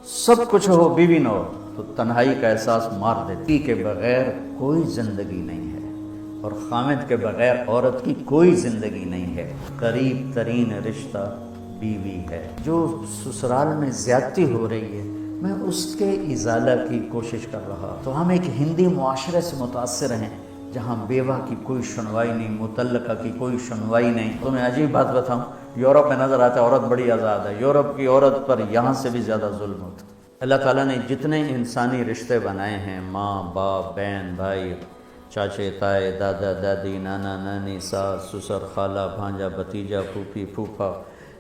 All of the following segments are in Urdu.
سب کچھ ہو بیوی نہ ہو تو تنہائی کا احساس مار دیتی کے بغیر کوئی زندگی نہیں ہے، اور خامد کے بغیر عورت کی کوئی زندگی نہیں ہے۔ قریب ترین رشتہ بیوی ہے۔ جو سسرال میں زیادتی ہو رہی ہے میں اس کے ازالہ کی کوشش کر رہا، تو ہم ایک ہندی معاشرے سے متاثر ہیں جہاں بیوہ کی کوئی سنوائی نہیں، مطلقہ کی کوئی سنوائی نہیں۔ تو میں عجیب بات بتاؤں، یورپ میں نظر آتا ہے عورت بڑی آزاد ہے، یورپ کی عورت پر یہاں سے بھی زیادہ ظلم ہوتا ہے۔ اللہ تعالیٰ نے جتنے انسانی رشتے بنائے ہیں، ماں باپ، بہن بھائی، چاچے تائے، دادا دادی، نانا نانی، ساس سسر، خالہ بھانجا، بھتیجا، پھوپھی پھوپھا،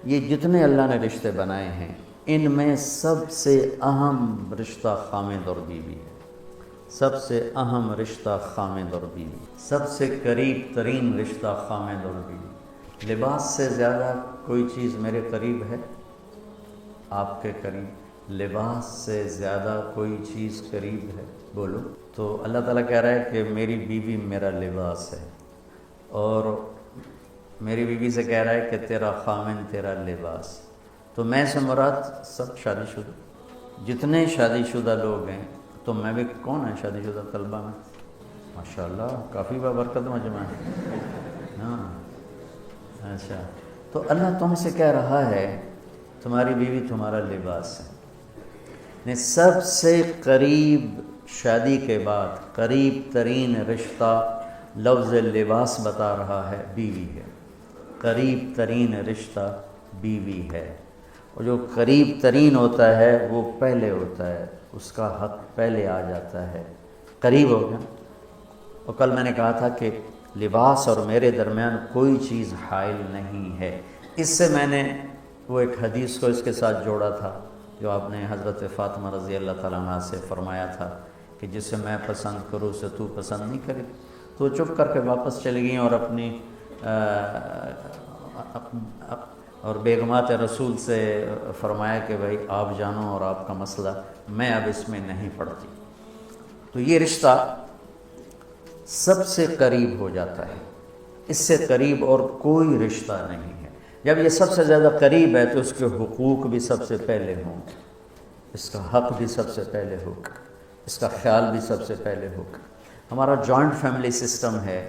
یہ جتنے اللہ نے رشتے بنائے ہیں ان میں سب سے اہم رشتہ خامد اور بیوی ہے۔ سب سے اہم رشتہ خامد اور بیوی، سب سے قریب ترین رشتہ خامد اور بیوی۔ لباس سے زیادہ کوئی چیز میرے قریب ہے؟ آپ کے قریب لباس سے زیادہ کوئی چیز قریب ہے؟ بولو۔ تو اللہ تعالیٰ کہہ رہا ہے کہ میری بیوی میرا لباس ہے، اور میری بیوی سے کہہ رہا ہے کہ تیرا خامن تیرا لباس۔ تو میں سے مراد سب شادی شدہ، جتنے شادی شدہ لوگ ہیں، تو میں بھی کون ہے شادی شدہ طلبہ میں؟ ماشاءاللہ کافی بابرکت مجمع ہے۔ ہاں اچھا، تو اللہ تم سے کہہ رہا ہے تمہاری بیوی تمہارا لباس ہے۔ سب سے قریب شادی کے بعد قریب ترین رشتہ لفظ لباس بتا رہا ہے بیوی ہے۔ قریب ترین رشتہ بیوی ہے، اور جو قریب ترین ہوتا ہے وہ پہلے ہوتا ہے، اس کا حق پہلے آ جاتا ہے، قریب ہو گیا۔ اور کل میں نے کہا تھا کہ لباس اور میرے درمیان کوئی چیز حائل نہیں ہے۔ اس سے میں نے وہ ایک حدیث کو اس کے ساتھ جوڑا تھا جو آپ نے حضرت فاطمہ رضی اللہ تعالیٰ عنہ سے فرمایا تھا کہ جسے میں پسند کروں اسے تو پسند نہیں کرے۔ تو چپ کر کے واپس چلی گئیں اور اپنی اور بیگمات رسول سے فرمایا کہ بھائی آپ جانو اور آپ کا مسئلہ، میں اب اس میں نہیں پڑتی۔ تو یہ رشتہ سب سے قریب ہو جاتا ہے، اس سے قریب اور کوئی رشتہ نہیں ہے۔ جب یہ سب سے زیادہ قریب ہے تو اس کے حقوق بھی سب سے پہلے ہوں، اس کا حق بھی سب سے پہلے ہوگا، اس کا خیال بھی سب سے پہلے ہوگا۔ ہمارا جوائنٹ فیملی سسٹم ہے،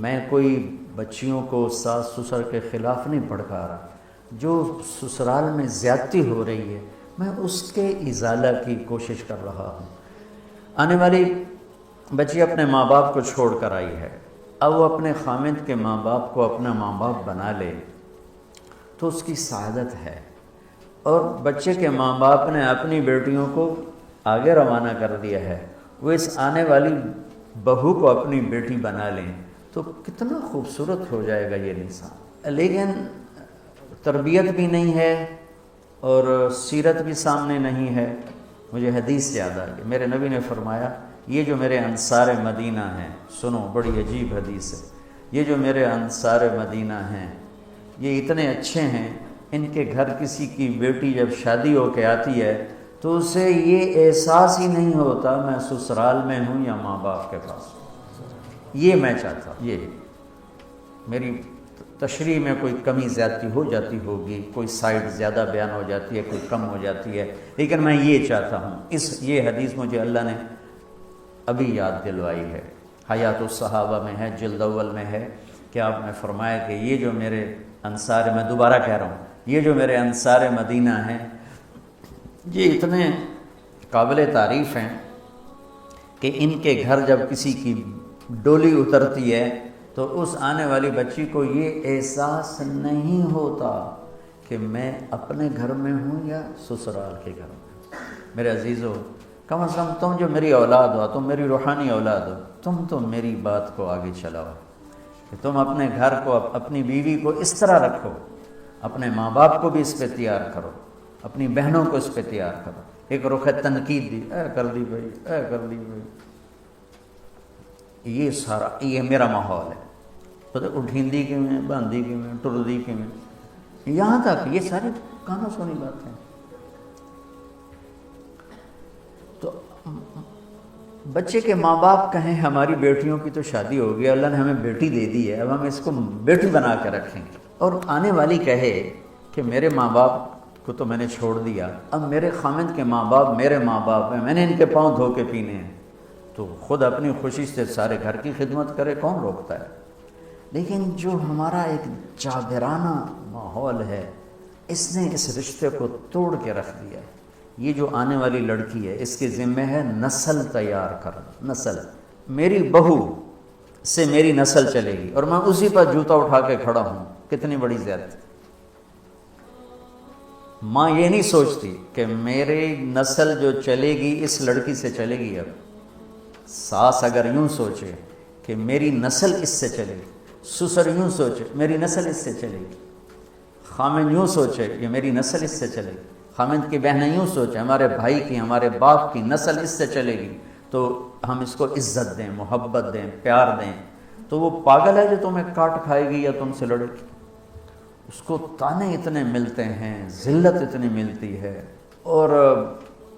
میں کوئی بچیوں کو ساس سسر کے خلاف نہیں بھڑکا رہا، جو سسرال میں زیادتی ہو رہی ہے میں اس کے ازالہ کی کوشش کر رہا ہوں۔ آنے والی بچی اپنے ماں باپ کو چھوڑ کر آئی ہے، اب وہ اپنے خامد کے ماں باپ کو اپنا ماں باپ بنا لے تو اس کی سعادت ہے، اور بچے کے ماں باپ نے اپنی بیٹیوں کو آگے روانہ کر دیا ہے، وہ اس آنے والی بہو کو اپنی بیٹی بنا لیں تو کتنا خوبصورت ہو جائے گا یہ نظام۔ لیکن تربیت بھی نہیں ہے اور سیرت بھی سامنے نہیں ہے۔ مجھے حدیث یاد آ گئی، میرے نبی نے فرمایا یہ جو میرے انصار مدینہ ہیں، سنو بڑی عجیب حدیث ہے، یہ جو میرے انصار مدینہ ہیں یہ اتنے اچھے ہیں، ان کے گھر کسی کی بیٹی جب شادی ہو کے آتی ہے تو اسے یہ احساس ہی نہیں ہوتا میں سسرال میں ہوں یا ماں باپ کے پاس ہوں۔ یہ میں چاہتا ہوں، یہ میری تشریح میں کوئی کمی زیادتی ہو جاتی ہوگی، کوئی سائڈ زیادہ بیان ہو جاتی ہے، کوئی کم ہو جاتی ہے، لیکن میں یہ چاہتا ہوں۔ یہ حدیث مجھے اللہ نے ابھی یاد دلوائی ہے، حیات الصحابہ میں ہے، جلد اول میں ہے، کہ آپ نے فرمایا کہ یہ جو میرے انصار، میں دوبارہ کہہ رہا ہوں، یہ جو میرے انصار مدینہ ہیں یہ اتنے قابل تعریف ہیں کہ ان کے گھر جب کسی کی ڈولی اترتی ہے تو اس آنے والی بچی کو یہ احساس نہیں ہوتا کہ میں اپنے گھر میں ہوں یا سسرال کے گھر میں۔ میرے عزیزو، کم از کم تم جو میری اولاد ہو، تم میری روحانی اولاد ہو، تم تو میری بات کو آگے چلاؤ کہ تم اپنے گھر کو، اپنی بیوی کو اس طرح رکھو، اپنے ماں باپ کو بھی اس پہ تیار کرو، اپنی بہنوں کو اس پہ تیار کرو۔ ایک رخ تنقید دی، اے کر دی بھائی، اے کر دی بھائی، یہ سارا یہ میرا ماحول ہے، پتہ اٹھیندی کی میں، باندھی کی میں، ٹردی کی میں، یہاں تک یہ ساری کہاں سونی بات ہے۔ تو بچے کے ماں باپ کہیں ہماری بیٹیوں کی تو شادی ہو گئی، اللہ نے ہمیں بیٹی دے دی ہے، اب ہم اس کو بیٹی بنا کے رکھیں گے، اور آنے والی کہے کہ میرے ماں باپ کو تو میں نے چھوڑ دیا، اب میرے خامند کے ماں باپ میرے ماں باپ ہیں، میں نے ان کے پاؤں دھو کے پینے ہیں، تو خود اپنی خوشی سے سارے گھر کی خدمت کرے، کون روکتا ہے؟ لیکن جو ہمارا ایک جابرانہ ماحول ہے، اس نے اس رشتے کو توڑ کے رکھ دیا ہے۔ یہ جو آنے والی لڑکی ہے، اس کے ذمہ ہے نسل تیار کرنا، نسل، میری بہو سے میری نسل چلے گی اور میں اسی پر جوتا اٹھا کے کھڑا ہوں، کتنی بڑی زیادتی۔ ماں یہ نہیں سوچتی کہ میری نسل جو چلے گی اس لڑکی سے چلے گی۔ اب ساس اگر یوں سوچے کہ میری نسل اس سے چلے گی، سسر یوں سوچے میری نسل اس سے چلے گی، خامند یوں سوچے کہ میری نسل اس سے چلے گی، خامند کی بہنیں یوں سوچیں ہمارے بھائی کی، ہمارے باپ کی نسل اس سے چلے گی، تو ہم اس کو عزت دیں، محبت دیں، پیار دیں، تو وہ پاگل ہے جو تمہیں کاٹ کھائے گی یا تم سے لڑے گی۔ اس کو تانے اتنے ملتے ہیں، ذلت اتنی ملتی ہے، اور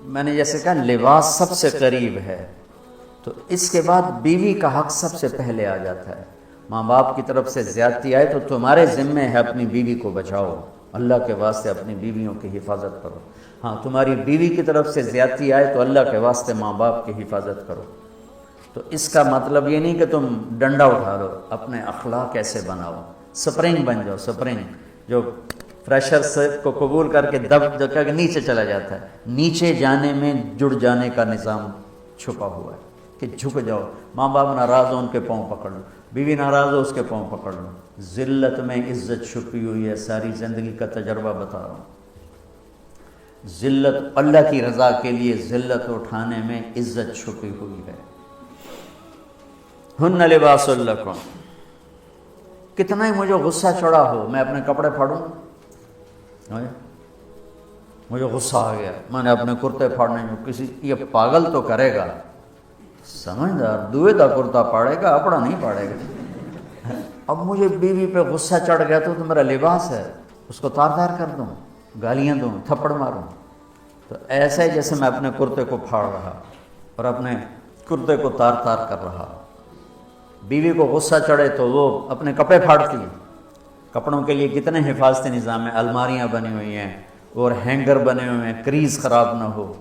میں نے جیسے کہا لباس سب سے قریب ہے، تو اس کے بعد بیوی کا حق سب سے پہلے آ جاتا ہے۔ ماں باپ کی طرف سے زیادتی آئے تو تمہارے ذمہ ہے اپنی بیوی کو بچاؤ، اللہ کے واسطے اپنی بیویوں کی حفاظت کرو۔ ہاں تمہاری بیوی کی طرف سے زیادتی آئے تو اللہ کے واسطے ماں باپ کی حفاظت کرو۔ تو اس کا مطلب یہ نہیں کہ تم ڈنڈا اٹھا لو، اپنے اخلاق ایسے بناؤ، سپرنگ بن جاؤ، سپرنگ جو فریشر سے کو قبول کر کے دب کر کے نیچے چلا جاتا ہے، نیچے جانے میں جڑ جانے کا نظام چھپا ہوا ہے کہ جھک جاؤ، ماں باپ ناراض ہو ان کے پاؤں پکڑ لو، بیوی ناراض ہو اس کے پاؤں پکڑ لو۔ ذلت میں عزت چھپی ہوئی ہے، ساری زندگی کا تجربہ بتا رہا ہوں۔ ذلت، اللہ کی رضا کے لیے ذلت اٹھانے میں عزت چھپی ہوئی ہے۔ ہن لباس لکم، کتنا ہی مجھے غصہ چڑھا ہو میں اپنے کپڑے پھاڑوں، مجھے غصہ آ گیا میں نے اپنے کرتے پھاڑنے میں، کسی یہ پاگل تو کرے گا، سمجھدار دوئے دا کرتا پاڑے گا، اپنا نہیں پاڑے گا۔ اب مجھے بیوی پہ غصہ چڑھ گیا تو میرا لباس ہے، اس کو تار تار کر دوں، گالیاں دوں، تھپڑ ماروں، تو ایسا ہی جیسے میں اپنے کرتے کو پھاڑ رہا اور اپنے کرتے کو تار تار کر رہا۔ بیوی کو غصہ چڑھے تو وہ اپنے کپڑے پھاڑتی ہے۔ کپڑوں کے لیے کتنے حفاظتی نظام ہیں، الماریاں بنی ہوئی ہیں اور ہینگر بنے ہوئے ہیں، کریز خراب نہ ہو۔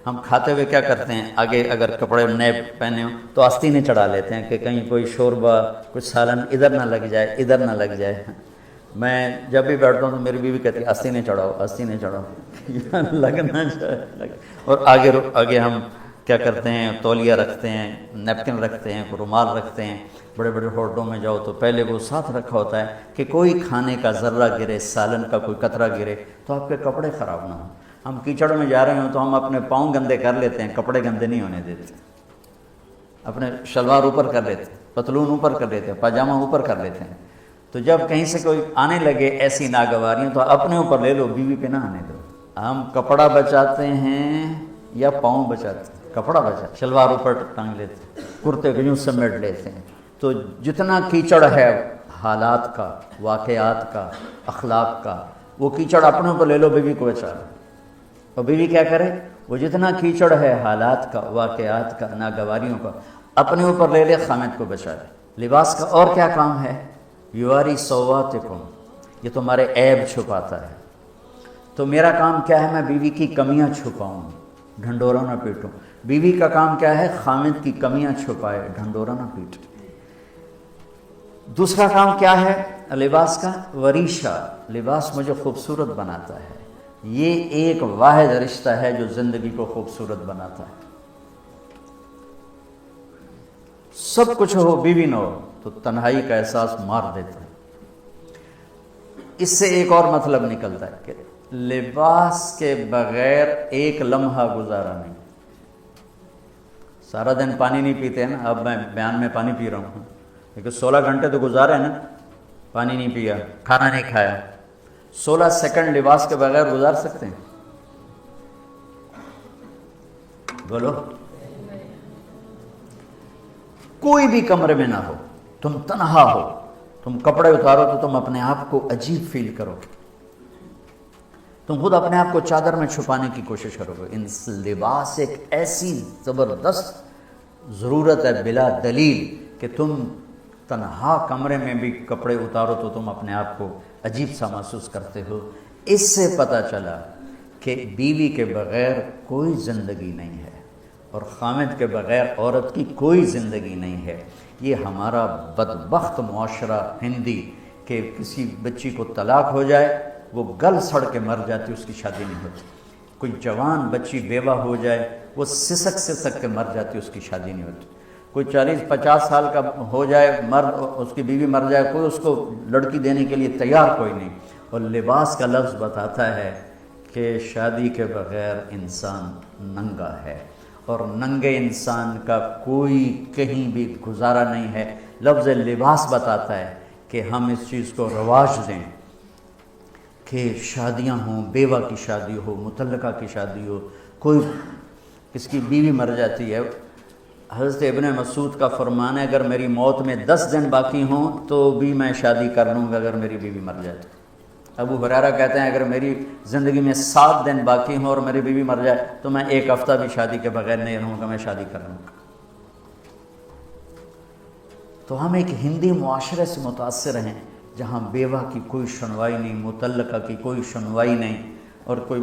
ہم کھاتے ہوئے کیا کرتے ہیں، آگے اگر کپڑے نئے پہنے ہوں تو آستینیں چڑھا لیتے ہیں کہ کہیں کوئی شوربہ کچھ سالن ادھر نہ لگ جائے، ادھر نہ لگ جائے۔ میں جب بھی بیٹھتا ہوں تو میری بیوی کہتی ہے آستینیں چڑھاؤ، آستینیں چڑھاؤ، لگنا چاہے۔ اور آگے ہم کیا کرتے ہیں، تولیہ رکھتے ہیں، نیپکن رکھتے ہیں، رومال رکھتے ہیں۔ بڑے بڑے ہوٹلوں میں جاؤ تو پہلے وہ ساتھ رکھا ہوتا ہے کہ کوئی کھانے کا ذرہ گرے، سالن کا کوئی قطرہ گرے تو آپ کے کپڑے خراب نہ ہوں۔ ہم کیچڑ میں جا رہے ہوں تو ہم اپنے پاؤں گندے کر لیتے ہیں، کپڑے گندے نہیں ہونے دیتے، اپنے شلوار اوپر کر لیتے ہیں، پتلون اوپر کر لیتے ہیں، پاجامہ اوپر کر لیتے ہیں۔ تو جب کہیں سے کوئی آنے لگے ایسی ناگواریاں تو اپنے اوپر لے لو، بیوی پہ نہ آنے دو۔ ہم کپڑا بچاتے ہیں یا پاؤں بچاتے ہیں؟ کپڑا بچا، شلوار اوپر ٹانگ لیتے ہیں، کرتے کو یوں سمیٹ لیتے ہیں۔ تو جتنا کیچڑ ہے حالات کا، واقعات کا، اخلاق کا، وہ کیچڑ اپنے اوپر لے لو، بیوی کو بچا لو۔ اور بیوی کیا کرے، وہ جتنا کیچڑ ہے حالات کا، واقعات کا، ناگواریوں کا، اپنے اوپر لے لے، خامد کو بچا لے۔ لباس کا اور کیا کام ہے، یواری سواتکم، یہ تمہارے عیب چھپاتا ہے۔ تو میرا کام کیا ہے، میں بیوی کی کمیاں چھپاؤں، ڈھنڈورا نہ پیٹوں۔ بیوی کا کام کیا ہے، خامد کی کمیاں چھپائے، ڈھنڈورا نہ پیٹے۔ دوسرا کام کیا ہے لباس کا، وریشہ، لباس مجھے خوبصورت بناتا ہے۔ یہ ایک واحد رشتہ ہے جو زندگی کو خوبصورت بناتا ہے۔ سب کچھ ہو، بیوی نہ ہو تو تنہائی کا احساس مار دیتا ہے۔ اس سے ایک اور مطلب نکلتا ہے کہ لباس کے بغیر ایک لمحہ گزارا نہیں۔ سارا دن پانی نہیں پیتے ہیں نا، اب میں بیان میں پانی پی رہا ہوں، لیکن 16 گھنٹے تو گزارے نا، پانی نہیں پیا، کھانا نہیں کھایا، 16 سیکنڈ لباس کے بغیر گزار سکتے ہیں؟ بولو، کوئی بھی کمرے میں نہ ہو، تم تنہا ہو، تم کپڑے اتارو تو تم اپنے آپ کو عجیب فیل کرو، تم خود اپنے آپ کو چادر میں چھپانے کی کوشش کرو گے۔ ان لباس ایک ایسی زبردست ضرورت ہے بلا دلیل کہ تم تنہا کمرے میں بھی کپڑے اتارو تو تم اپنے آپ کو عجیب سا محسوس کرتے ہو۔ اس سے پتہ چلا کہ بیوی کے بغیر کوئی زندگی نہیں ہے اور خامد کے بغیر عورت کی کوئی زندگی نہیں ہے۔ یہ ہمارا بدبخت معاشرہ ہندی کہ کسی بچی کو طلاق ہو جائے وہ گل سڑ کے مر جاتی، اس کی شادی نہیں ہوتی۔ کوئی جوان بچی بیوہ ہو جائے وہ سسک کے مر جاتی، اس کی شادی نہیں ہوتی۔ کوئی 40-50 سال کا ہو جائے مرد، اس کی بیوی مر جائے، کوئی اس کو لڑکی دینے کے لیے تیار کوئی نہیں۔ اور لباس کا لفظ بتاتا ہے کہ شادی کے بغیر انسان ننگا ہے، اور ننگے انسان کا کوئی کہیں بھی گزارا نہیں ہے۔ لفظ لباس بتاتا ہے کہ ہم اس چیز کو رواج دیں کہ شادیاں ہوں، بیوہ کی شادی ہو، مطلقہ کی شادی ہو، کوئی کس کی بیوی مر جاتی ہے۔ حضرت ابن مسعود کا فرمان ہے اگر میری موت میں 10 دن باقی ہوں تو بھی میں شادی کر لوں گا اگر میری بیوی مر جائے تو۔ ابو ہریرہ کہتے ہیں اگر میری زندگی میں 7 دن باقی ہوں اور میری بیوی مر جائے تو میں 1 ہفتہ بھی شادی کے بغیر نہیں رہوں گا، میں شادی کر لوں گا۔ تو ہم ایک ہندی معاشرے سے متاثر ہیں جہاں بیوہ کی کوئی سنوائی نہیں، مطلقہ کی کوئی سنوائی نہیں، اور کوئی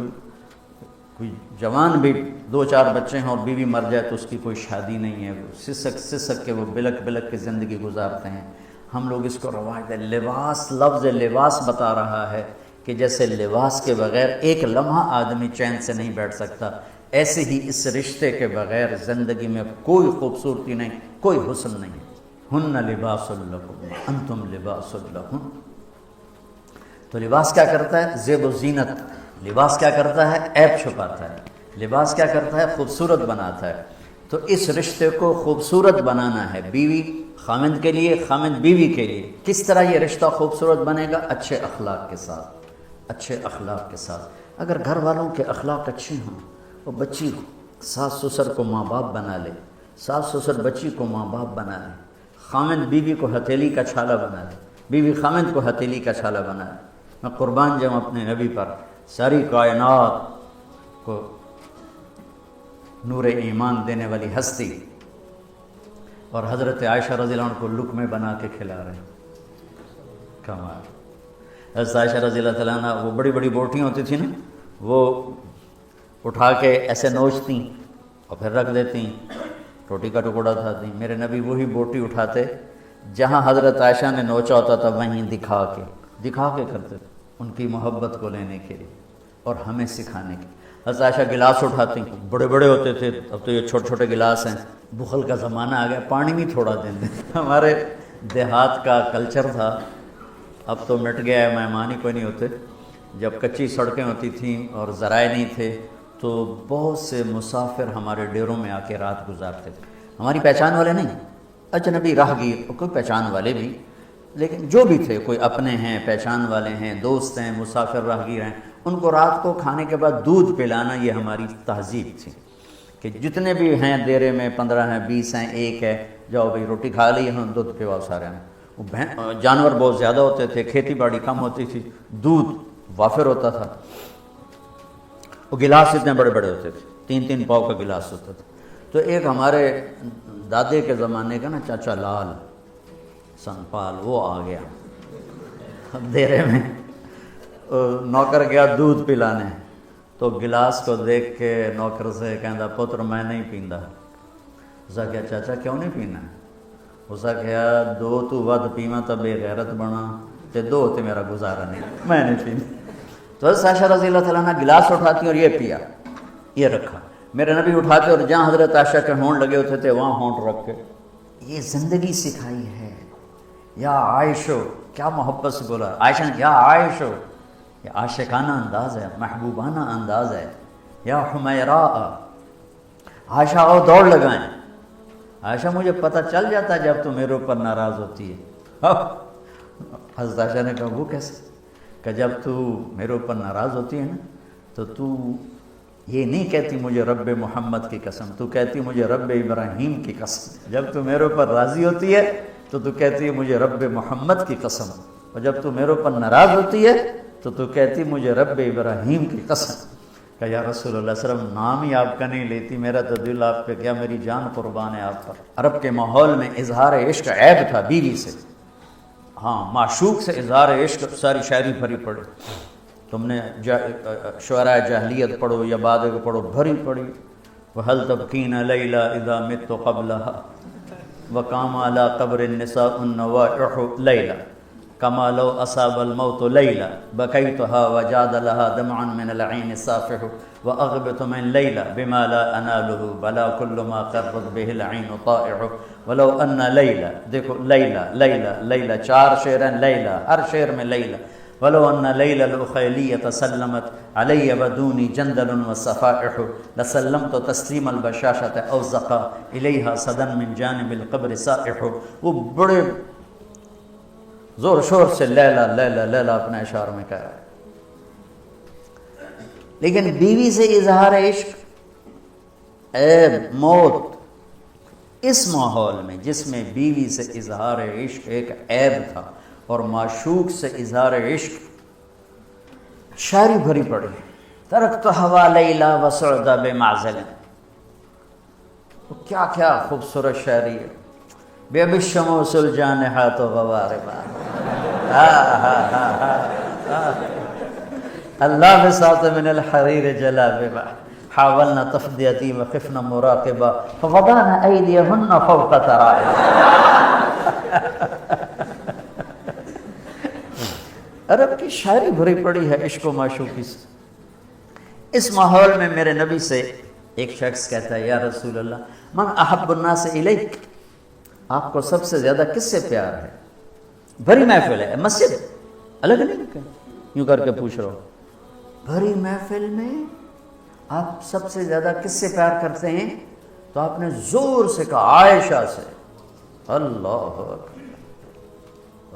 جوان بھی 2-4 بچے ہیں اور بیوی مر جائے تو اس کی کوئی شادی نہیں ہے، سسک کے وہ بلک کے زندگی گزارتے ہیں۔ ہم لوگ اس کو رواج دیں۔ لباس، لفظ لباس بتا رہا ہے کہ جیسے لباس کے بغیر ایک لمحہ آدمی چین سے نہیں بیٹھ سکتا، ایسے ہی اس رشتے کے بغیر زندگی میں کوئی خوبصورتی نہیں، کوئی حسن نہیں۔ ہن لباس لکم انتم لباس لہن۔ تو لباس کیا کرتا ہے؟ زیب و زینت۔ لباس کیا کرتا ہے؟ عیب چھپاتا ہے۔ لباس کیا کرتا ہے؟ خوبصورت بناتا ہے۔ تو اس رشتے کو خوبصورت بنانا ہے، بیوی خامند کے لیے، خامند بیوی کے لیے۔ کس طرح یہ رشتہ خوبصورت بنے گا؟ اچھے اخلاق کے ساتھ، اچھے اخلاق کے ساتھ۔ اگر گھر والوں کے اخلاق اچھے ہوں، وہ بچی ساس سسر کو ماں باپ بنا لے، ساس سسر بچی کو ماں باپ بنا لے، خامند بیوی کو ہتھیلی کا چھالا بنا لے، بیوی خامند کو ہتھیلی کا چھالا بنا لے۔ میں قربان جاؤں اپنے نبی پر، ساری کائنات کو نور ایمان دینے والی ہستی، اور حضرت عائشہ رضی اللہ عنہ کو لقمے بنا کے کھلا رہے ہیں۔ کمال۔ حضرت عائشہ رضی اللہ تعالیٰ عنہ وہ بڑی بڑی بوٹیاں ہوتی تھیں نا، وہ اٹھا کے ایسے نوچتیں اور پھر رکھ دیتیں، روٹی کا ٹکڑا اٹھاتی۔ میرے نبی وہی بوٹی اٹھاتے جہاں حضرت عائشہ نے نوچا ہوتا تھا، وہیں دکھا کے کرتے تھے، ان کی محبت کو لینے کے لیے اور ہمیں سکھانے کے۔ حضرت عائشہ گلاس اٹھاتی، بڑے بڑے ہوتے تھے، اب تو یہ چھوٹے چھوٹے گلاس ہیں، بخل کا زمانہ آ گیا، پانی بھی تھوڑا دیں دیں۔ ہمارے دیہات کا کلچر تھا، اب تو مٹ گیا ہے، مہمان ہی کوئی نہیں ہوتے۔ جب کچی سڑکیں ہوتی تھیں اور ذرائع نہیں تھے تو بہت سے مسافر ہمارے ڈیروں میں آ کے رات گزارتے تھے، ہماری پہچان والے نہیں، اجنبی راہگیر، کوئی پہچان والے بھی، لیکن جو بھی تھے، کوئی اپنے ہیں، پہچان والے ہیں، دوست ہیں، مسافر راہگیر ہیں، ان کو رات کو کھانے کے بعد دودھ پلانا یہ ہماری تہذیب تھی کہ جتنے بھی ہیں دیرے میں 15 ہیں، 20 ہیں، 1 ہے، جاؤ بھائی روٹی کھا لی ہے، دودھ پلاؤ سارے ہیں۔ وہ جانور بہت زیادہ ہوتے تھے، کھیتی باڑی کم ہوتی تھی، دودھ وافر ہوتا تھا، وہ گلاس اتنے بڑے بڑے ہوتے تھے، 3-3 پاؤ کا گلاس ہوتا تھا۔ تو ایک ہمارے دادے کے زمانے کا نا چاچا لال سنپال، وہ آ گیا دیرے میں، نوکر گیا دودھ پلانے، تو گلاس کو دیکھ کے نوکر سے کہندا پتر میں نہیں پیندا۔ اسا کہا چاچا کیوں نہیں پینا؟ اسا کہا 2 تو ود پیواں تو بے غیرت بنا، تے 2 تے میرا گزارا نہیں، میں نہیں پینا۔ تو حضرت عائشہ رضی اللہ تعالیٰ عنہ گلاس اٹھاتی اور یہ پیا، یہ رکھا۔ میرے نبی اٹھاتے اور جہاں حضرت عائشہ کے ہونٹ لگے ہوتے تھے وہاں ہونٹ رکھ کے۔ یہ زندگی سکھائی ہے۔ یا عائشو، کیا محبت سے بولا عائشہ نے، یا عائشو، یہ عاشقانہ انداز ہے، محبوبانہ انداز ہے۔ یا حمیراء، عائشہ آؤ دوڑ لگائیں۔ عائشہ مجھے پتہ چل جاتا ہے جب تو میرے اوپر ناراض ہوتی ہے۔ حضرت عائشہ نے کہا وہ کیسے؟ کہ جب تو میرے اوپر ناراض ہوتی ہے نا تو یہ نہیں کہتی مجھے رب محمد کی قسم، تو کہتی مجھے رب ابراہیم کی قسم۔ جب تو میرے اوپر راضی ہوتی ہے تو کہتی ہے مجھے رب محمد کی قسم، اور جب تو میرے اوپر ناراض ہوتی ہے تو کہتی مجھے رب ابراہیم کی قسم۔ کہ یا رسول اللہ صلی اللہ علیہ وسلم نام ہی آپ کا نہیں لیتی، میرا تو دل آپ پہ کیا، میری جان قربان ہے آپ پر۔ عرب کے ماحول میں اظہار عشق عیب تھا بیوی سے، ہاں معشوق سے اظہار عشق ساری شاعری بھری پڑے۔ تم نے شعراء جاہلیت پڑھو یا بعد کو پڑھو، بھری پڑھی، وَهَلْ تَبْكِينَ لَيْلَا إِذَا مِتُّ قَبْلَهَا وَقَامَ عَلَى قَبْرِ النِّسَاءُ النَّوَائِحُ لَيْلًا كَمَا لَوْ أَصَابَ الْمَوْتُ لَيْلًا بَكَيْتُهَا وَجَادَ لَهَا دَمْعًا مِنَ الْعَيْنِ صَافِحُ وَأَغْبِطُ مِنْ لَيْلًا بِمَا لَا أَنَالُهُ بَلَا كُلُّ مَا قَرَّتْ بِهِ الْعَيْنُ طَائِعُ وَلَوْ أَنَّ لَيْلًا، دیکھو لیلہ لیلہ لیلہ، 4 شعر ہیں لیلہ، ہر شعر میں لیلہ، وَلَوْ أَنَّ لَيْلَ الْأُخَيْلِيَّةَ سَلَّمَتْ عَلَيَّ بَدُونِي جَنْدَلٌ وَصَفَائِحُ لَسَلَّمْتُ تَسْلِيمَ الْبَشَاشَةِ أَوْ زَقَا إِلَيْهَا صَدًا مِنْ جَانِبِ الْقَبْرِ سَائِحُ۔ وہ بڑے زور شور سے لیلہ لیلہ لیلہ اپنے اشعار میں کہہ رہا ہے، لیکن بیوی سے اظہار عشق، عیب، موت، اس ماحول میں جس میں بیوی سے اظہار عشق ایک عیب تھا اور معشوق سے اظہار عشق، شاعری بھری پڑی، ترکت ہوا لیلا وسعد بمعزل، کیا کیا خوبصورت شاعری ہے، بے بالشموس الجانحات غواربا، اللہ بساط من الحریر جلاببا حاولنا تفدیتی وخفنا مراقبا فوضعنا ایدیہن فوق ترائب۔ عرب کی شاعری بھری پڑی ہے عشق و معشوقی سے۔ اس ماحول میں میرے نبی سے ایک شخص کہتا ہے، یا رسول اللہ من احب الناس الیک، آپ کو سب سے زیادہ کس سے پیار ہے؟ بھری محفل ہے، مسجد الگ نہیں یوں کر کے پوچھ رہا ہوں، بھری محفل میں آپ سب سے زیادہ کس سے پیار کرتے ہیں؟ تو آپ نے زور سے کہا عائشہ سے۔ اللہ اکبر،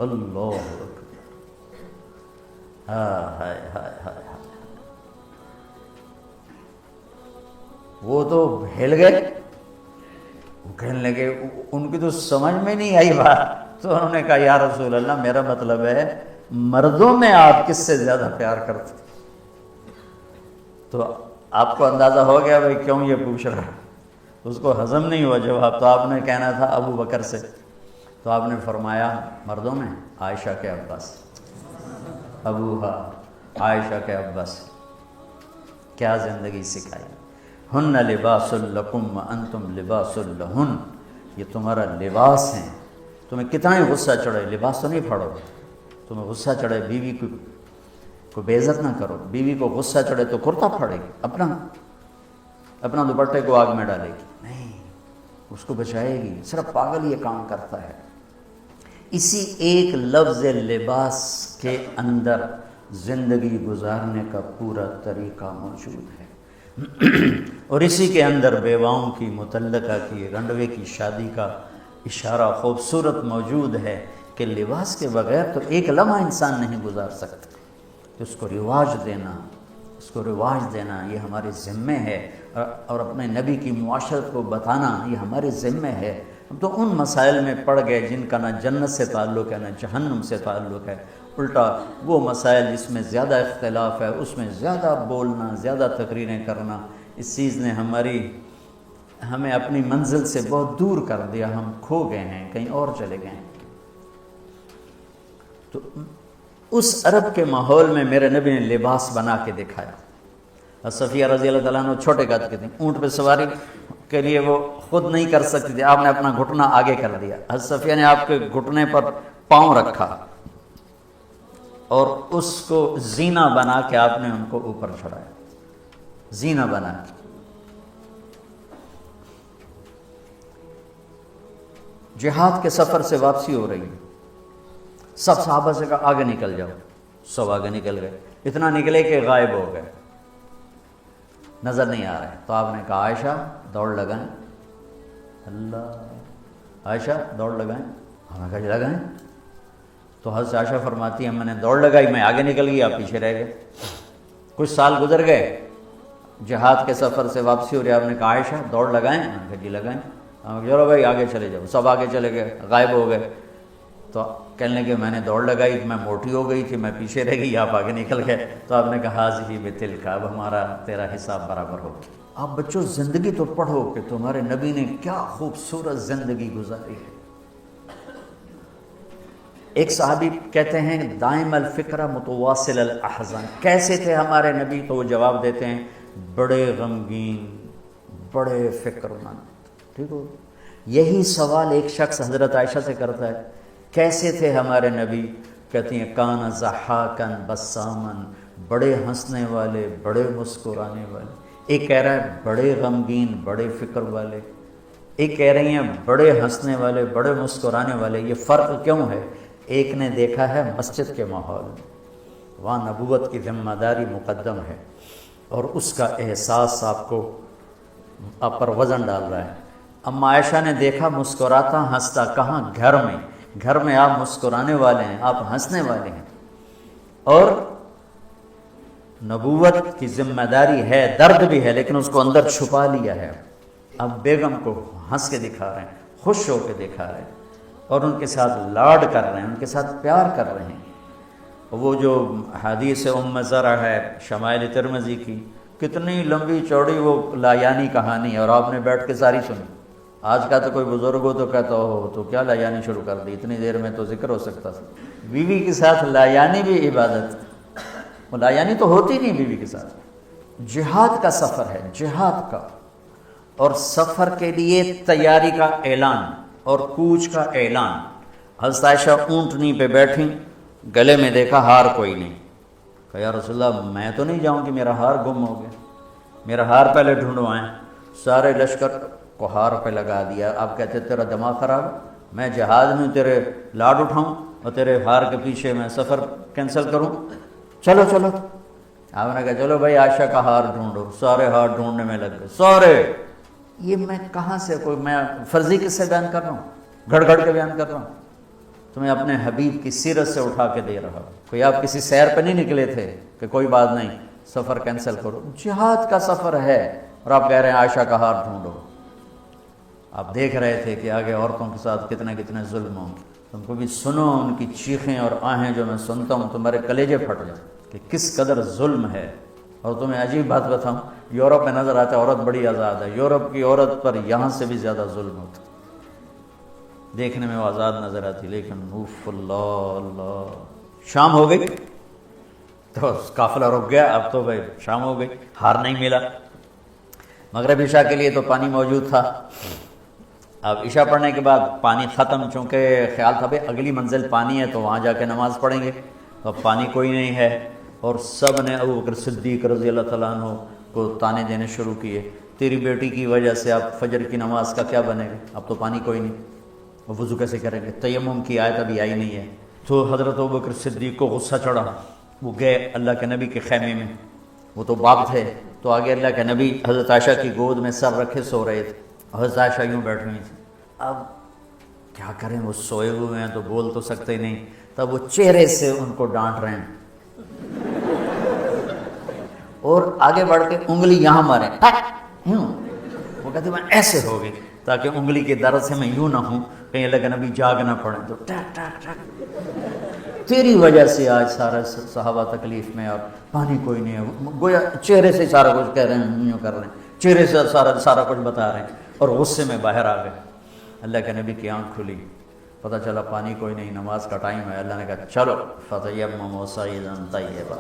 اللہ اکبر، ہائے ہائے ہائے، وہ تو ہل گئے، وہ کہنے لگے، ان کی تو سمجھ میں نہیں آئی بات، تو انہوں نے کہا یا رسول اللہ میرا مطلب ہے مردوں میں آپ کس سے زیادہ پیار کرتے؟ تو آپ کو اندازہ ہو گیا بھائی کیوں یہ پوچھ رہا ہے، اس کو ہضم نہیں ہوا جواب، تو آپ نے کہنا تھا ابو بکر سے، تو آپ نے فرمایا مردوں میں عائشہ کے عباس، ابوہا عائشہ کے عباس، کیا زندگی سکھائی، ہن لباس لکم وانتم لباس لہن، یہ تمہارا لباس ہیں، تمہیں کتنا ہی غصہ چڑھے لباس تو نہیں پھاڑو، تمہیں غصہ چڑھے بیوی کو بے عزت نہ کرو، بیوی کو غصہ چڑھے تو کرتا پھاڑے گی، اپنا دوپٹے کو آگ میں ڈالے گی، نہیں، اس کو بچائے گی، صرف پاگل یہ کام کرتا ہے۔ اسی ایک لفظ لباس کے اندر زندگی گزارنے کا پورا طریقہ موجود ہے، اور اسی کے اندر بیواؤں کی، مطلقہ کی، رنڈوے کی شادی کا اشارہ خوبصورت موجود ہے کہ لباس کے بغیر تو ایک لمحہ انسان نہیں گزار سکتا، تو اس کو رواج دینا یہ ہمارے ذمے ہے، اور اپنے نبی کی معاشرت کو بتانا یہ ہمارے ذمے ہے۔ ہم تو ان مسائل میں پڑ گئے جن کا نہ جنت سے تعلق ہے نہ جہنم سے تعلق ہے، الٹا وہ مسائل جس میں زیادہ اختلاف ہے اس میں زیادہ بولنا، زیادہ تقریریں کرنا، اس چیز نے ہمیں اپنی منزل سے بہت دور کر دیا، ہم کھو گئے ہیں، کہیں اور چلے گئے ہیں۔ تو اس عرب کے ماحول میں میرے نبی نے لباس بنا کے دکھایا۔ صفیہ رضی اللہ تعالیٰ عنہ چھوٹے قد کی تھی، اونٹ پہ سواری کے لیے وہ خود نہیں کر سکتی تھی، آپ نے اپنا گھٹنا آگے کر دیا، حضرت صفیہ نے آپ کے گھٹنے پر پاؤں رکھا اور اس کو زینہ بنا کے آپ نے ان کو اوپر چڑھایا، زینہ بنا کے۔ جہاد کے سفر سے واپسی ہو رہی ہے، سب صحابہ سے کہا آگے نکل جاؤ، سب آگے نکل گئے، اتنا نکلے کہ غائب ہو گئے، نظر نہیں آ رہے، تو آپ نے کہا عائشہ دوڑ لگائیں، اللہ، عائشہ دوڑ لگائیں، ہمیں کہا لگائیں، تو حضرت عائشہ فرماتی ہیں میں نے دوڑ لگائی، میں آگے نکل گئی، آپ پیچھے رہ گئے۔ کچھ سال گزر گئے، جہاد کے سفر سے واپسی ہو رہی، آپ نے کہا عائشہ دوڑ لگائیں، میں نے کہا جی لگائیں، چلو بھائی آگے چلے جاؤ، سب آگے چلے گئے، غائب ہو گئے، تو کہنے لگے میں نے دوڑ لگائی، میں موٹی ہو گئی تھی، میں پیچھے رہ گئی، آپ آگے نکل گئے، تو آپ نے کہا حاضی بتلک، اب ہمارا تیرا حساب برابر ہو گیا۔ آپ بچوں زندگی تو پڑھو کہ تمہارے نبی نے کیا خوبصورت زندگی گزاری ہے، ایک صحابی کہتے ہیں دائم الفکر متواصل الاحزان، کیسے تھے ہمارے نبی؟ تو وہ جواب دیتے ہیں بڑے غمگین، بڑے فکر مند. ٹھیک ہو؟ یہی سوال ایک شخص حضرت عائشہ سے کرتا ہے کیسے تھے ہمارے نبی؟ کہتی ہیں کان ضحاکن بسامن، بڑے ہنسنے والے، بڑے مسکرانے والے. ایک کہہ رہا ہے بڑے غمگین، بڑے فکر والے، ایک کہہ رہی ہیں بڑے ہنسنے والے، بڑے مسکرانے والے. یہ فرق کیوں ہے؟ ایک نے دیکھا ہے مسجد کے ماحول میں، وہاں نبوت کی ذمہ داری مقدم ہے اور اس کا احساس آپ پر وزن ڈال رہا ہے. اما عائشہ نے دیکھا مسکراتا ہنستا، کہاں؟ گھر میں. گھر میں آپ مسکرانے والے ہیں، آپ ہنسنے والے ہیں، اور نبوت کی ذمہ داری ہے، درد بھی ہے، لیکن اس کو اندر چھپا لیا ہے. اب بیگم کو ہنس کے دکھا رہے ہیں، خوش ہو کے دکھا رہے ہیں، اور ان کے ساتھ لاڈ کر رہے ہیں، ان کے ساتھ پیار کر رہے ہیں. وہ جو حدیث ام زرع ہے شمائل ترمذی کی، کتنی لمبی چوڑی وہ لایانی کہانی ہے، اور آپ نے بیٹھ کے ساری سنی. آج کا تو کوئی بزرگ ہو تو کہتا ہو تو کیا لایانی شروع کر دی، اتنی دیر میں تو ذکر ہو سکتا تھا. بیوی کے ساتھ لایانی بھی عبادت، وہ لایانی تو ہوتی نہیں بیوی کے ساتھ. جہاد کا سفر ہے، جہاد کا، اور سفر کے لیے تیاری کا اعلان اور کوچ کا اعلان. حضرت عائشہ اونٹنی پہ بیٹھیں، گلے میں دیکھا ہار کوئی نہیں. کہا یا رسول اللہ میں تو نہیں جاؤں کہ میرا ہار گم ہو گیا، میرا ہار پہلے ڈھونڈوائیں. سارے لشکر کو ہار پہ لگا دیا. آپ کہتے تیرا دماغ خراب، میں جہاز میں تیرے لاڈ اٹھاؤں اور تیرے ہار کے پیچھے میں سفر کینسل کروں؟ چلو چلو. آپ نے کہا چلو بھائی عائشہ کا ہار ڈھونڈو. سارے ہار ڈھونڈنے میں لگ گئے، سارے. یہ میں کہاں سے، کوئی میں فرضی کس سے بیان کر رہا ہوں؟ گھڑ گھڑ کے بیان کر رہا ہوں. تمہیں اپنے حبیب کی سیرت سے اٹھا کے دے رہا ہوں. کوئی آپ کسی سیر پہ نہیں نکلے تھے کہ کوئی بات نہیں سفر کینسل کرو. جہاد کا سفر ہے اور آپ کہہ رہے ہیں عائشہ کا ہار ڈھونڈو. آپ دیکھ رہے تھے کہ آگے عورتوں کے ساتھ کتنے کتنے ظلم ہوں. تم کو بھی سنو ان کی چیخیں اور آہیں جو میں سنتا ہوں تمہارے کلیجے پھٹ جائیں کہ کس قدر ظلم ہے. اور تمہیں عجیب بات بتاؤں، یورپ میں نظر آتا ہے عورت بڑی آزاد ہے، یورپ کی عورت پر یہاں سے بھی زیادہ ظلم ہوتا. دیکھنے میں وہ آزاد نظر آتی، لیکن اوف اللہ اللہ. شام ہو گئی تو قافلہ رک گیا. اب تو بھائی شام ہو گئی، ہار نہیں ملا. مغرب عشاء کے لیے تو پانی موجود تھا. اب عشاء پڑھنے کے بعد پانی ختم، چونکہ خیال تھا بھائی اگلی منزل پانی ہے تو وہاں جا کے نماز پڑھیں گے. تو اب پانی کوئی نہیں ہے، اور سب نے ابو بکر صدیق رضی اللہ تعالیٰ عنہ کو تانے دینے شروع کیے. تیری بیٹی کی وجہ سے اب فجر کی نماز کا کیا بنے گا؟ اب تو پانی کوئی نہیں، وضو کیسے کریں گے؟ تیمم کی آیت ابھی آئی نہیں ہے. تو حضرت ابو بکر صدیق کو غصہ چڑھا. وہ گئے اللہ کے نبی کے خیمے میں، وہ تو باپ تھے، تو آگے اللہ کے نبی حضرت عائشہ کی گود میں سر رکھے سو رہے تھے. حضرت عائشہ یوں بیٹھ ہوئی تھی. اب کیا کریں، وہ سوئے ہوئے ہیں تو بول تو سکتے نہیں. تب وہ چہرے سے ان کو ڈانٹ رہے ہیں اور آگے بڑھ کے انگلی یہاں مارے یوں. وہ کہتے میں ایسے ہو گئی تاکہ انگلی کے درد سے میں یوں نہ ہوں کہیں اللہ کے نبی جاگ نہ پڑے. تو ٹک ٹک ٹک تیری وجہ سے آج سارا صحابہ تکلیف میں، اور پانی کوئی نہیں ہے. گویا چہرے سے سارا کچھ کہہ رہے ہیں، یوں کر رہے ہیں، چہرے سے سارا کچھ بتا رہے ہیں، اور غصے میں باہر آ گئے. اللہ کے نبی کی آنکھ کھلی، پتہ چلا پانی کوئی نہیں، نماز کا ٹائم ہے. اللہ نے کہا چلو فتیمموا صعیدا طیبا،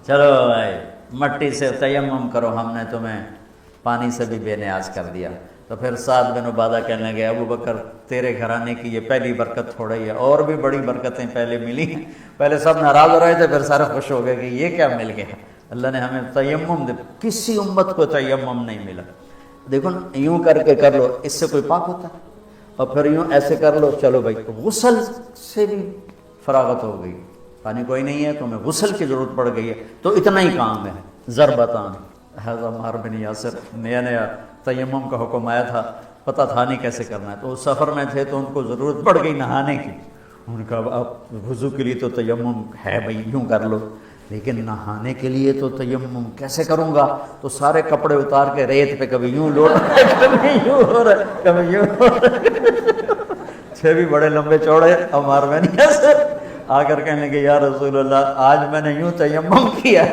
چلو بھائی مٹی سے تیمم کرو، ہم نے تمہیں پانی سے بھی بے نیاز کر دیا. تو پھر سعد بن عبادہ کہنے لگے ابو بکر تیرے گھرانے کی یہ پہلی برکت تھوڑی ہے، اور بھی بڑی برکتیں پہلے ملی ہیں. پہلے سب ناراض ہو رہے تھے، پھر سارے خوش ہو گئے کہ یہ کیا مل گیا. اللہ نے ہمیں تیمم دے، کسی امت کو تیمم نہیں ملا. دیکھو یوں کر کے کر لو، اس سے کوئی پاک ہوتا ہے، اور پھر یوں ایسے کر لو، چلو بھائی غسل سے بھی فراغت ہو گئی. پانی کوئی نہیں ہے تو ہمیں غسل کی ضرورت پڑ گئی ہے، تو اتنا ہی کام ہے. ضربتان. حضرت عمار بن یاسر نیا نیا تیمم کا حکم آیا تھا، پتہ تھا نہیں کیسے کرنا ہے، تو سفر میں تھے تو ان کو ضرورت پڑ گئی نہانے کی. ان کا اب وضو کے لیے تو تیمم ہے بھائی، یوں کر لو، لیکن نہانے کے لیے تو تیمم کیسے کروں گا؟ تو سارے کپڑے اتار کے ریت پہ کبھی یوں لوٹ رہے، کبھی یوں ہو رہے، کبھی یوں ہو رہے. چھ بھی بڑے لمبے چوڑے عمار بن یاسر آ کر کہنے لگے یا رسول اللہ آج میں نے یوں تیمم کیا.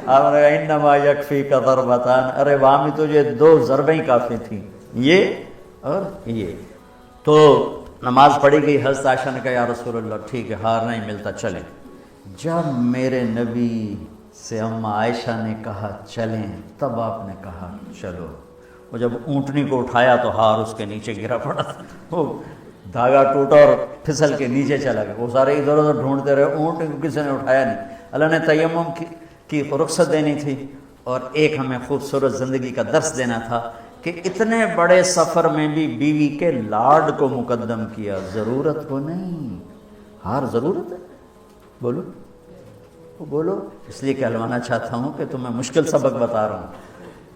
آپ نے کہا انما یکفیک ضربتان، ارے وہاں بھی تجھے 2 ضربیں کافی تھیں، یہ اور یہ. تو نماز پڑھی گئی، حضرت عائشہ نے کہا یا رسول اللہ ٹھیک ہے، ہار نہیں ملتا چلیں۔ جب میرے نبی سے اماں عائشہ نے کہا چلیں، تب آپ نے کہا چلو۔ وہ جب اونٹنی کو اٹھایا تو ہار اس کے نیچے گرا پڑا تھا، وہ دھاگا ٹوٹا اور پھسل کے نیچے چلا گیا۔ وہ سارے ادھر ادھر ڈھونڈتے رہے، اونٹ کو کسی نے اٹھایا نہیں۔ اللہ نے تیمم کی رخصت دینی تھی، اور ایک ہمیں خوبصورت زندگی کا درس دینا تھا کہ اتنے بڑے سفر میں بھی بیوی کے لاڈ کو مقدم کیا، ضرورت کو نہیں۔ ہار ضرورت ہے، بولو بولو، اس لیے کہلوانا چاہتا ہوں کہ تمہیں مشکل سبق بتا رہا ہوں۔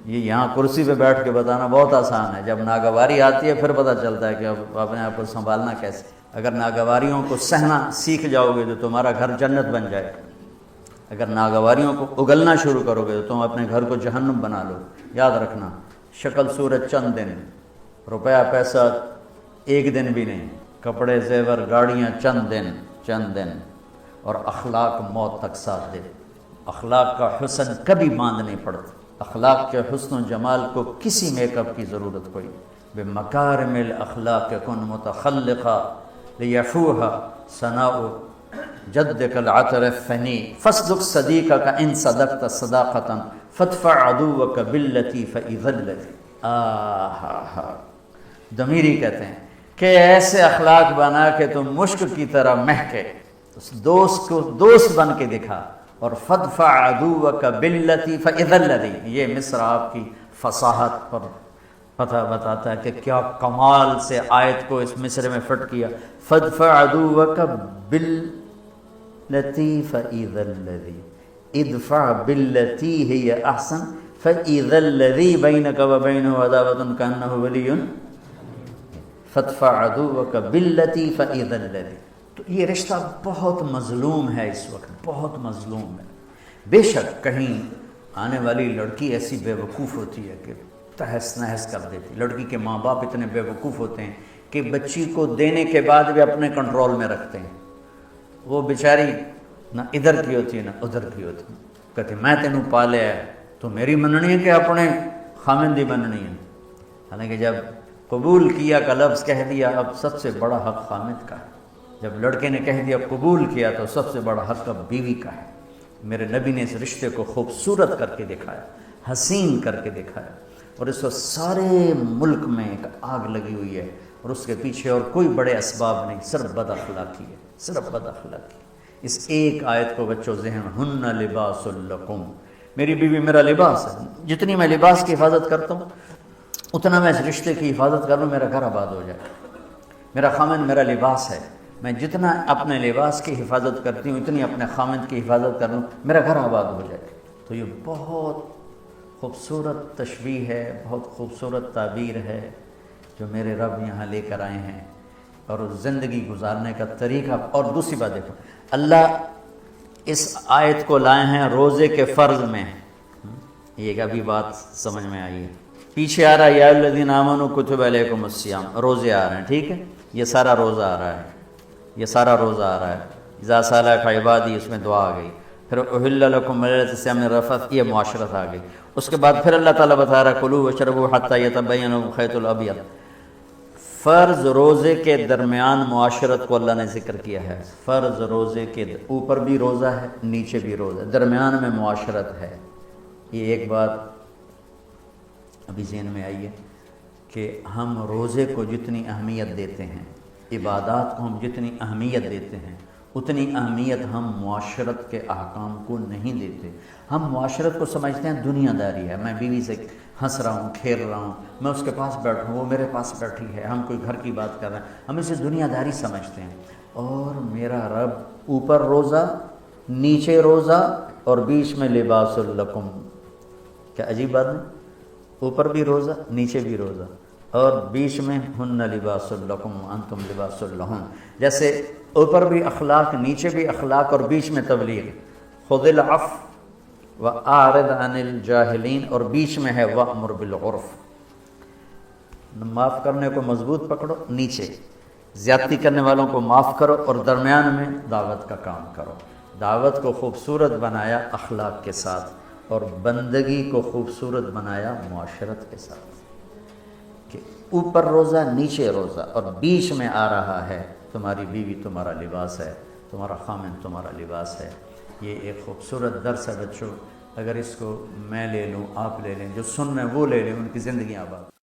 یہ یہاں کرسی پہ بیٹھ کے بتانا بہت آسان ہے، جب ناگواری آتی ہے پھر پتہ چلتا ہے کہ اب اپنے آپ کو سنبھالنا کیسے۔ اگر ناگواریوں کو سہنا سیکھ جاؤ گے تو تمہارا گھر جنت بن جائے گا، اگر ناگواریوں کو اگلنا شروع کرو گے تو تم اپنے گھر کو جہنم بنا لو۔ یاد رکھنا، شکل صورت چند دن، روپیہ پیسہ ایک دن بھی نہیں، کپڑے زیور گاڑیاں چند دن، اور اخلاق موت تک ساتھ دے۔ اخلاق کا حسن کبھی باندھ نہیں پڑتا، اخلاق کے حسن و جمال کو کسی میک اپ کی ضرورت کوئی۔ بمکارم الاخلاق کن متخلقا لیفوہا ثناء جدک العطر الثنی فاصدق صدیقک ان صدقت صداقتا فادفع عدوک باللتی فاذا الذی۔ ضمیری کہتے ہیں کہ ایسے اخلاق بنا کہ تم مشک کی طرح مہکے، دوست کو دوست بن کے دکھا، اور فادفع عدوک باللتی فاذا الذی۔ یہ مصر آپ کی فصاحت پر پتہ بتاتا ہے کہ کیا کمال سے آیت کو اس مصر میں فٹ کیا۔ فادفع عدوک باللتی فاذا الذی، ادفع باللتی ہی احسن فاذا الذی بینک وبینہ عداوۃ کانہ ولی، فادفع عدوک باللتی فاذا الذی۔ تو یہ رشتہ بہت مظلوم ہے، اس وقت بہت مظلوم ہے۔ بے شک کہیں آنے والی لڑکی ایسی بے وقوف ہوتی ہے کہ تہس نہس کر دیتی۔ لڑکی کے ماں باپ اتنے بے وقوف ہوتے ہیں کہ بچی کو دینے کے بعد بھی اپنے کنٹرول میں رکھتے ہیں۔ وہ بیچاری نہ ادھر کی ہوتی ہے نہ ادھر کی ہوتی ہے، کہتے میں تینوں پالے ہے تو میری مننی ہے کہ اپنے خامندی مننی ہے۔ حالانکہ جب قبول کیا کا لفظ کہہ دیا، اب سب سے بڑا حق خامد کا ہے۔ جب لڑکے نے کہہ دیا قبول کیا تو سب سے بڑا حق اب بیوی کا ہے۔ میرے نبی نے اس رشتے کو خوبصورت کر کے دکھایا، حسین کر کے دکھایا، اور اس وقت سارے ملک میں ایک آگ لگی ہوئی ہے، اور اس کے پیچھے اور کوئی بڑے اسباب نہیں، صرف بد اخلاقی ہے، صرف بد اخلاقی۔ اس ایک آیت کو بچوں ذہن، ہن لباس لکم، میری بیوی میرا لباس ہے۔ جتنی میں لباس کی حفاظت کرتا ہوں اتنا میں اس رشتے کی حفاظت کر لوں، میرا گھر آباد ہو جائے۔ میرا خامند میرا لباس ہے، میں جتنا اپنے لباس کی حفاظت کرتی ہوں اتنی اپنے خامند کی حفاظت کر لوں، میرا گھر آباد ہو جائے۔ تو یہ بہت خوبصورت تشبیہ ہے، بہت خوبصورت تعبیر ہے جو میرے رب یہاں لے کر آئے ہیں، اور زندگی گزارنے کا طریقہ۔ اور دوسری بات دیکھو، اللہ اس آیت کو لائے ہیں روزے کے فرض میں۔ یہ ابھی بات سمجھ میں آئی ہے، پیچھے آ رہا ہے یا الذین آمنوا کتب علیکم الصیام، روزے آ رہے ہیں، ٹھیک ہے، یہ سارا روزہ آ رہا ہے، یہ سارا روزہ آ رہا ہے۔ اذا سألک عبادی، اس میں دعا آ گئی، پھر احل لکم لیلۃ الصیام الرفث، یہ معاشرت آ گئی۔ اس کے بعد پھر اللہ تعالیٰ بتا رہا ہے کلوا واشربوا حتی یتبین لکم الخیط الابیض۔ فرض روزے کے درمیان معاشرت کو اللہ نے ذکر کیا ہے۔ فرض روزے کے اوپر بھی روزہ ہے، نیچے بھی روزہ ہے، درمیان میں معاشرت ہے۔ یہ ایک بات ابھی ذہن میں آئی ہے کہ ہم روزے کو جتنی اہمیت دیتے ہیں، عبادات کو ہم جتنی اہمیت دیتے ہیں، اتنی اہمیت ہم معاشرت کے احکام کو نہیں دیتے۔ ہم معاشرت کو سمجھتے ہیں دنیا داری ہے، میں بیوی سے ہنس رہا ہوں، کھیل رہا ہوں، میں اس کے پاس بیٹھوں، وہ میرے پاس بیٹھی ہے، ہم کوئی گھر کی بات کر رہے ہیں، ہم اسے دنیا داری سمجھتے ہیں۔ اور میرا رب اوپر روزہ، نیچے روزہ، اور بیچ میں لباس لکم۔ کیا عجیب بات ہے، اوپر بھی روزہ نیچے بھی روزہ، اور بیچ میں ہن لباس لکم وانتم لباس لہن۔ جیسے اوپر بھی اخلاق، نیچے بھی اخلاق، اور بیچ میں تبلیغ، خذ العفو واعرض عن الجاہلین، اور بیچ میں ہے وامر بالعرف، معاف کرنے کو مضبوط پکڑو، نیچے زیادتی کرنے والوں کو معاف کرو، اور درمیان میں دعوت کا کام کرو۔ دعوت کو خوبصورت بنایا اخلاق کے ساتھ، اور بندگی کو خوبصورت بنایا معاشرت کے ساتھ۔ کہ اوپر روزہ نیچے روزہ اور بیچ میں آ رہا ہے تمہاری بیوی تمہارا لباس ہے، تمہارا خامن تمہارا لباس ہے۔ یہ ایک خوبصورت درس ہے بچوں، اگر اس کو میں لے لوں، آپ لے لیں، جو سن رہے ہیں وہ لے لیں، ان کی زندگیاں آباد۔